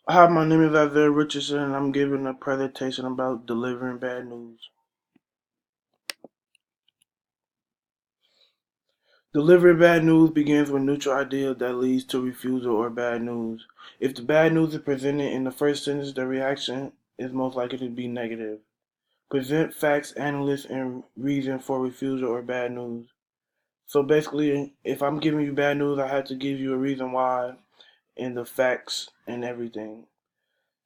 Hi, my name is Isaiah Richardson, and I'm giving a presentation about delivering bad news. Delivering bad news begins with neutral idea that leads to refusal or bad news. If the bad news is presented in the first sentence, the reaction is most likely to be negative. Present facts, analysis, and reason for refusal or bad news. So basically, if I'm giving you bad news, I have to give you a reason why and the facts and everything.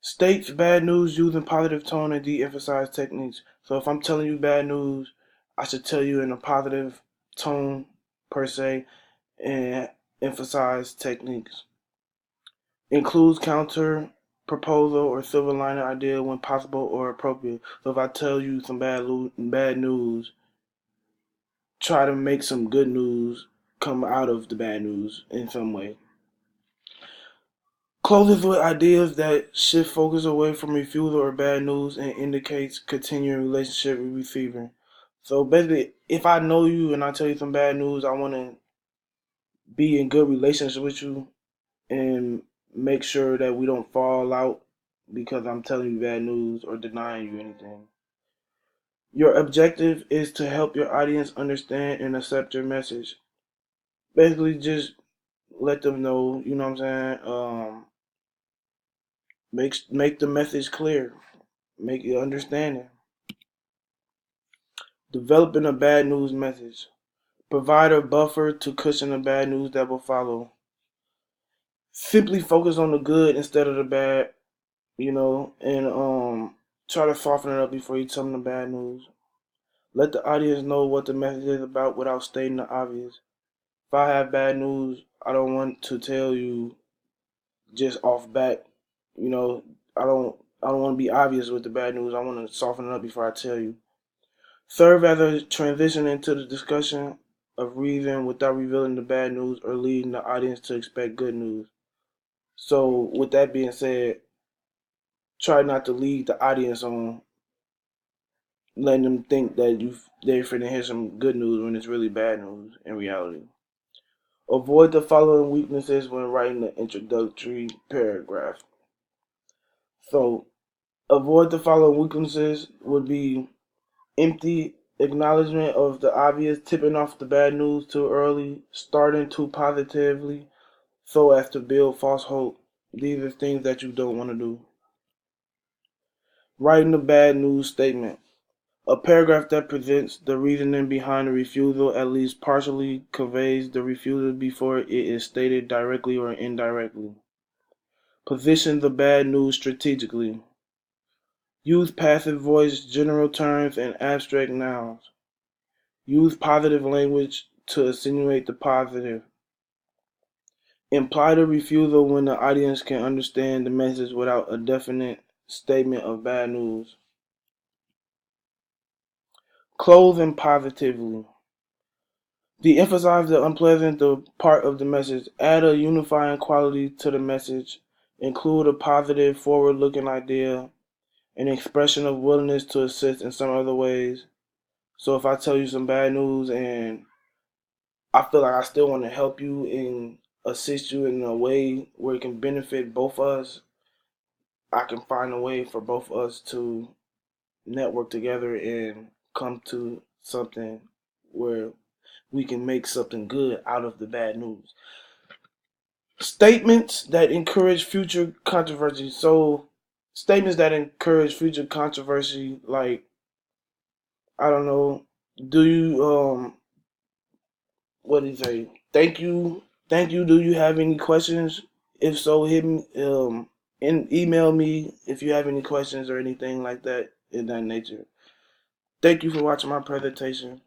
States bad news using positive tone and de-emphasize techniques. So if I'm telling you bad news, I should tell you in a positive tone per se and emphasize techniques. Includes counter proposal or silver lining idea when possible or appropriate. So if I tell you some bad news, try to make some good news come out of the bad news in some way. Closes with ideas that shift focus away from refusal or bad news and indicates continuing relationship with receiver. So basically, if I know you and I tell you some bad news, I want to be in good relationship with you and make sure that we don't fall out because I'm telling you bad news or denying you anything. Your objective is to help your audience understand and accept your message. Basically, just let them know, you know what I'm saying? Make the message clear. Make it understanding. Developing a bad news message. Provide a buffer to cushion the bad news that will follow. Simply focus on the good instead of the bad, and try to soften it up before you tell them the bad news. Let the audience know what the message is about without stating the obvious. If I have bad news, I don't want to tell you just off bat. You know, I don't want to be obvious with the bad news. I want to soften it up before I tell you. Serve as a transition into the discussion of reason without revealing the bad news or leading the audience to expect good news. So, with that being said, try not to lead the audience on letting them think that they're finna hear some good news when it's really bad news in reality. Avoid the following weaknesses when writing the introductory paragraph. So, avoid the following weaknesses would be empty acknowledgement of the obvious, tipping off the bad news too early, starting too positively so as to build false hope. These are things that you don't want to do. Writing a bad news statement. A paragraph that presents the reasoning behind the refusal at least partially conveys the refusal before it is stated directly or indirectly. Position the bad news strategically. Use passive voice, general terms, and abstract nouns. Use positive language to insinuate the positive. Imply the refusal when the audience can understand the message without a definite statement of bad news. Closing positively. De-emphasize the unpleasant part of the message. Add a unifying quality to the message. Include a positive, forward-looking idea. An expression of willingness to assist in some other ways. So if I tell you some bad news and I feel like I still want to help you and assist you in a way where it can benefit both of us, I can find a way for both of us to network together and come to something where we can make something good out of the bad news. Statements that encourage future controversy. So, statements that encourage future controversy, like, I don't know, do you, what do you say? Thank you. Do you have any questions? If so, hit me, and email me if you have any questions or anything like that in that nature. Thank you for watching my presentation.